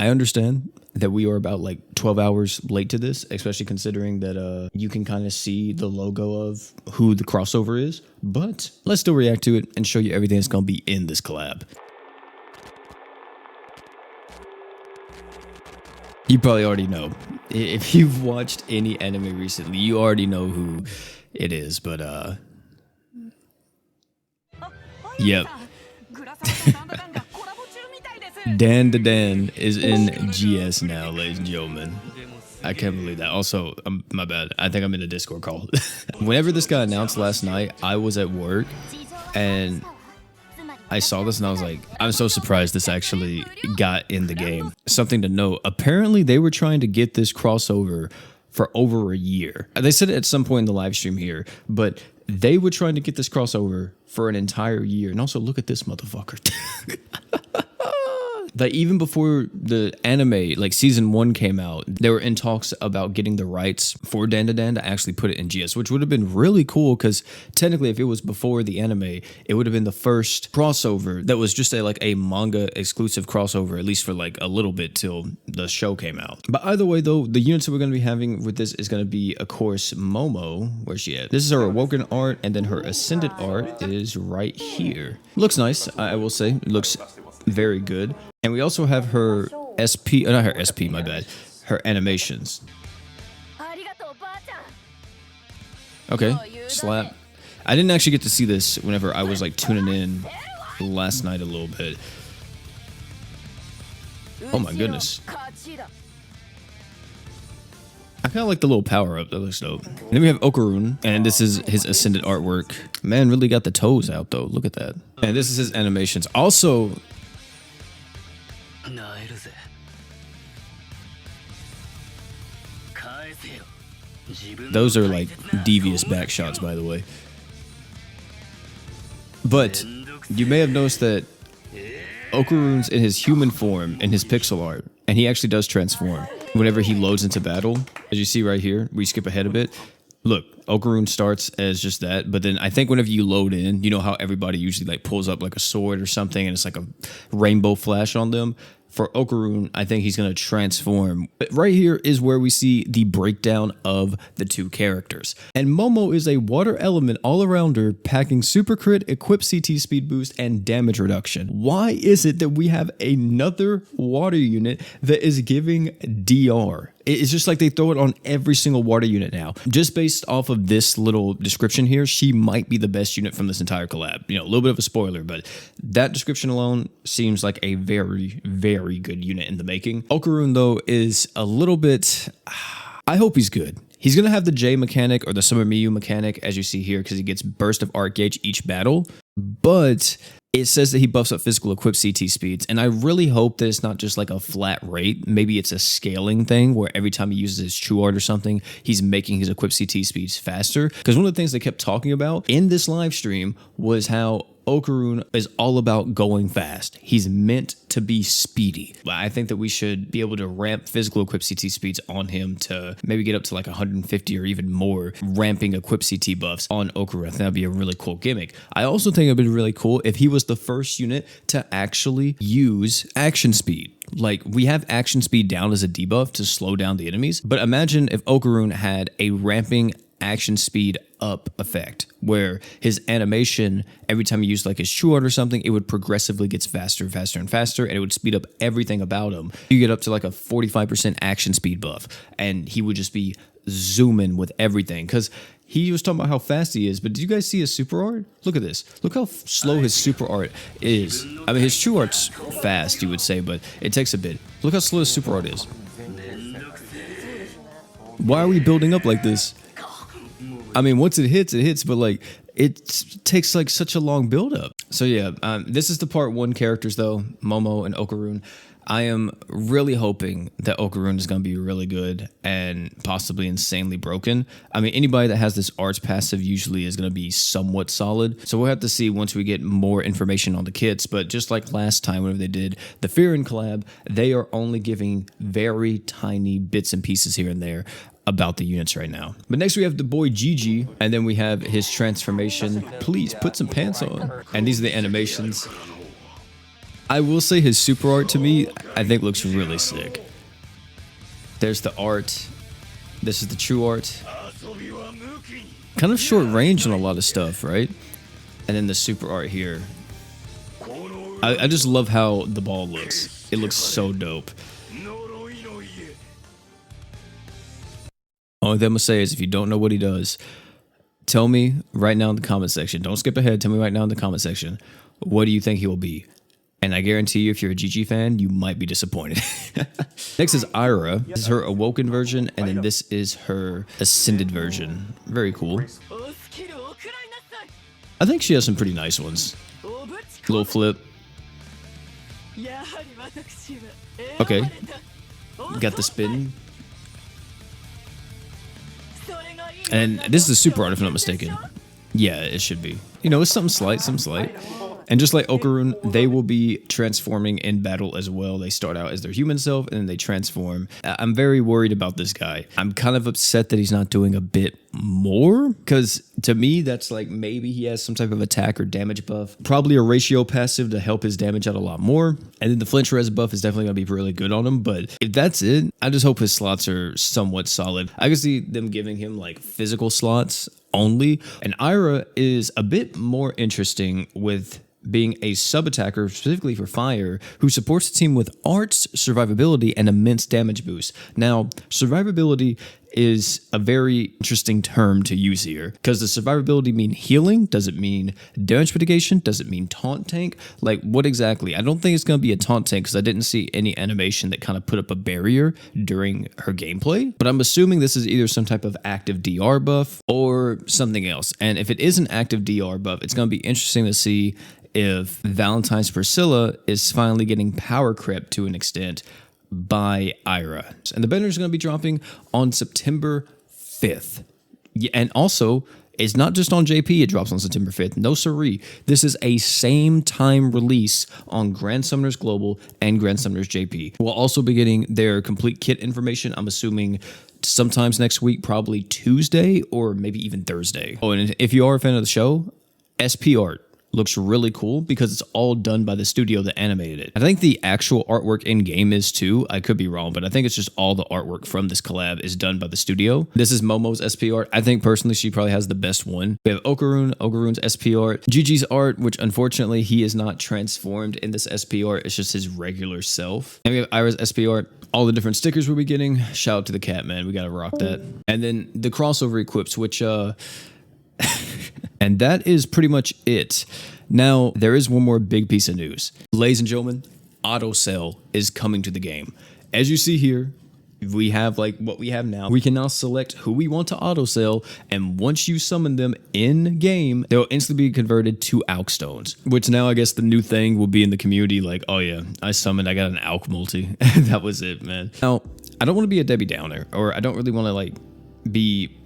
I understand that we are about like 12 hours late to this, especially considering that you can kind of see the logo of who the crossover is. But let's still react to it and show you everything that's going to be in this collab. You probably already know. If you've watched any anime recently, you already know who it is, but yep. Dan DaDan is in GS now, ladies and gentlemen. I can't believe that. Also, my bad. I think I'm in a Discord call. Whenever this got announced last night, I was at work and I saw this and I was like, I'm so surprised this actually got in the game. Something to note, apparently they were trying to get this crossover for over a year. They said it at some point in the live stream here, but they were trying to get this crossover for an entire year. And also look at this motherfucker. Like even before the anime, like season 1 came out, they were in talks about getting the rights for Dan DaDan to actually put it in GS, which would have been really cool because technically if it was before the anime, it would have been the first crossover that was just like a manga exclusive crossover, at least for like a little bit till the show came out. But either way though, the units that we're going to be having with this is going to be, of course, Momo. Where's she at? This is her Awoken art, and then her Ascended art is right here. Looks nice, I will say. It looks very good. And we also have her SP, not her SP, my bad, her animations. Okay, slap. I didn't actually get to see this whenever I was like tuning in last night a little bit. Oh my goodness. I kind of like the little power up, that looks dope. And then we have Okarun, and this is his Ascended artwork. Man, really got the toes out though, look at that. And this is his animations. Also, those are like devious back shots, by the way. But you may have noticed that Okarun's in his human form in his pixel art, and he actually does transform whenever he loads into battle. As you see right here, we skip ahead a bit. Look, Okarun starts as just that, but then I think whenever you load in, you know how everybody usually like pulls up like a sword or something and it's like a rainbow flash on them? For Okarun, I think he's going to transform. But right here is where we see the breakdown of the two characters. And Momo is a water element all-arounder, packing super crit, equip CT speed boost, and damage reduction. Why is it that we have another water unit that is giving DR? It's just like they throw it on every single water unit now. Just based off of this little description here, she might be the best unit from this entire collab. You know, a little bit of a spoiler, but that description alone seems like a very, very good unit in the making. Okarun, though, is a little bit... I hope he's good. He's going to have the J mechanic or the Summer Miyu mechanic, as you see here, because he gets burst of art gauge each battle. But it says that he buffs up physical equip CT speeds, and I really hope that it's not just like a flat rate. Maybe it's a scaling thing where every time he uses his true art or something, he's making his equip CT speeds faster. Because one of the things they kept talking about in this live stream was how Okarun is all about going fast. He's meant to be speedy. I think that we should be able to ramp physical equip CT speeds on him to maybe get up to like 150 or even more, ramping equip CT buffs on Okarun. I think that'd be a really cool gimmick. I also think it'd be really cool if he was the first unit to actually use action speed. Like, we have action speed down as a debuff to slow down the enemies, but imagine if Okarun had a ramping action speed up effect where his animation, every time you use like his true art or something, it would progressively gets faster and faster and faster, and it would speed up everything about him. You get up to like a 45% action speed buff, and he would just be zooming with everything. Because he was talking about how fast he is, but did you guys see his super art? Look at this. Look how slow his super art is. I mean, his true art's fast, you would say, but it takes a bit. Look how slow his super art is. Why are we building up like this? I mean, once it hits, but like it takes like such a long build up. So yeah, this is the part 1 characters though, Momo and Okarun. I am really hoping that Okarun is going to be really good and possibly insanely broken. I mean, anybody that has this arts passive usually is going to be somewhat solid. So we'll have to see once we get more information on the kits. But just like last time, whenever they did the Fearin collab, they are only giving very tiny bits and pieces here and there about the units right now. But next we have the boy Gigi, and then we have his transformation. Please put some pants on. And these are the animations. I will say his super art to me, I think looks really sick. There's the art. This is the true art. Kind of short range on a lot of stuff, right? And then the super art here. I just love how the ball looks. It looks so dope. Only thing I'm gonna say is if you don't know what he does, tell me right now in the comment section. Don't skip ahead. Tell me right now in the comment section. What do you think he will be? And I guarantee you, if you're a GG fan, you might be disappointed. Next is Ira. This is her Awoken version, and then this is her Ascended version. Very cool. I think she has some pretty nice ones. Little flip. Okay. Got the spin. And this is a super art, if I'm not mistaken. Yeah, it should be. You know, it's something slight, And just like Okarun, they will be transforming in battle as well. They start out as their human self and then they transform. I'm very worried about this guy. I'm kind of upset that he's not doing a bit more, because to me, that's like maybe he has some type of attack or damage buff. Probably a ratio passive to help his damage out a lot more. And then the flinch res buff is definitely going to be really good on him. But if that's it, I just hope his slots are somewhat solid. I can see them giving him like physical slots only. And Ira is a bit more interesting with being a sub-attacker specifically for fire who supports the team with arts, survivability, and immense damage boost. Now, survivability is a very interesting term to use here, because does survivability mean healing? Does it mean damage mitigation? Does it mean taunt tank? Like, what exactly? I don't think it's going to be a taunt tank, because I didn't see any animation that kind of put up a barrier during her gameplay, but I'm assuming this is either some type of active DR buff or something else. And if it is an active DR buff, it's going to be interesting to see if Valentine's Priscilla is finally getting power crept to an extent by Ira. And the bender is going to be dropping on September 5th. Yeah, and also, it's not just on JP, it drops on September 5th. No siree. This is a same time release on Grand Summoners Global and Grand Summoners JP. We'll also be getting their complete kit information, I'm assuming sometimes next week, probably Tuesday or maybe even Thursday. Oh, and if you are a fan of the show, SP art looks really cool because it's all done by the studio that animated it. I think the actual artwork in game is too. I could be wrong, but I think it's just all the artwork from this collab is done by the studio. This is Momo's SP art. I think personally she probably has the best one. We have Okarun's SP art, Gigi's art, which unfortunately he is not transformed in this SP art. It's just his regular self. And we have Ira's SP art. All the different stickers we'll be getting. Shout out to the cat, man. We gotta rock that. And then the crossover equips, which and that is pretty much it. Now, there is one more big piece of news. Ladies and gentlemen, Autosell is coming to the game. As you see here, we have like what we have now. We can now select who we want to autosell, and once you summon them in game, they'll instantly be converted to Alk Stones, which now I guess the new thing will be in the community like, oh yeah, I got an Alk multi. That was it, man. Now, I don't want to be a Debbie Downer, or I don't really want to like be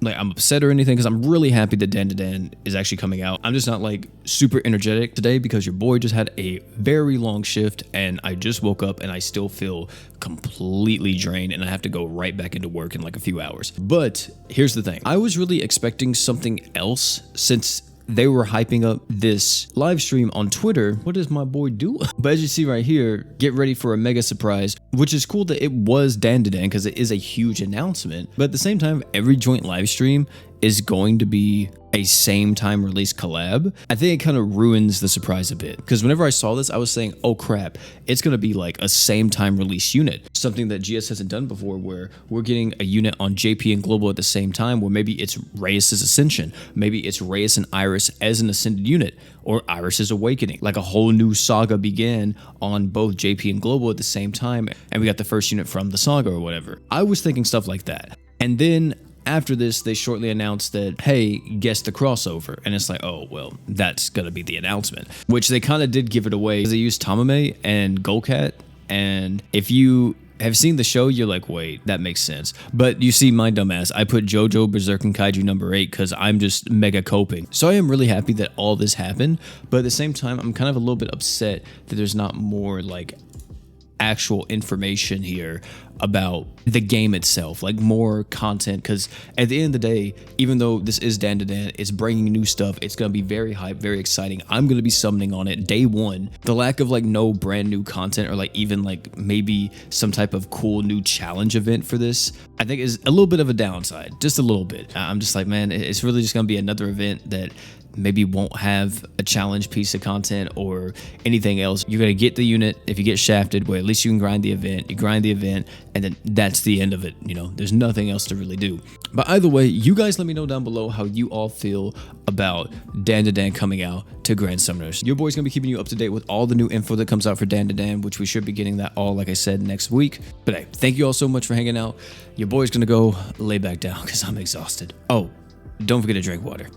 like I'm upset or anything, because I'm really happy that Dan is actually coming out. I'm just not like super energetic today because your boy just had a very long shift and I just woke up and I still feel completely drained and I have to go right back into work in like a few hours. But here's the thing. I was really expecting something else since they were hyping up this live stream on Twitter. What is my boy doing? But as you see right here, get ready for a mega surprise, which is cool that it was Dan because it is a huge announcement. But at the same time, every joint live stream is going to be a same time release collab. I think it kind of ruins the surprise a bit, because whenever I saw this, I was saying, oh crap, it's going to be like a same time release unit, something that GS hasn't done before, where we're getting a unit on JP and Global at the same time, where maybe it's Reyes' Ascension, maybe it's Reyes and Iris as an Ascended unit, or Iris' Awakening. Like a whole new saga began on both JP and Global at the same time, and we got the first unit from the saga or whatever. I was thinking stuff like that. And then after this, they shortly announced that, hey, guess the crossover. And it's like, oh, well, that's going to be the announcement. Which they kind of did give it away. They used Tamame and Golcat. And if you have seen the show, you're like, wait, that makes sense. But you see my dumbass, I put JoJo Berserkin Kaiju number 8 because I'm just mega coping. So I am really happy that all this happened. But at the same time, I'm kind of a little bit upset that there's not more like actual information here about the game itself, like more content, because at the end of the day, even though this is Dan, it's bringing new stuff. It's going to be very hype, very exciting. I'm going to be summoning on it day one. The lack of like no brand new content or like even like maybe some type of cool new challenge event for this, I think is a little bit of a downside, just a little bit. I'm just like, man, it's really just going to be another event that maybe won't have a challenge piece of content or anything else. You're going to get the unit if you get shafted, where at least you can grind the event. You grind the event, and then that's the end of it. You know, there's nothing else to really do. But either way, you guys let me know down below how you all feel about Dan coming out to Grand Summoners. Your boy's going to be keeping you up to date with all the new info that comes out for Dan, which we should be getting that all, like I said, next week. But hey, thank you all so much for hanging out. Your boy's going to go lay back down because I'm exhausted. Oh, don't forget to drink water.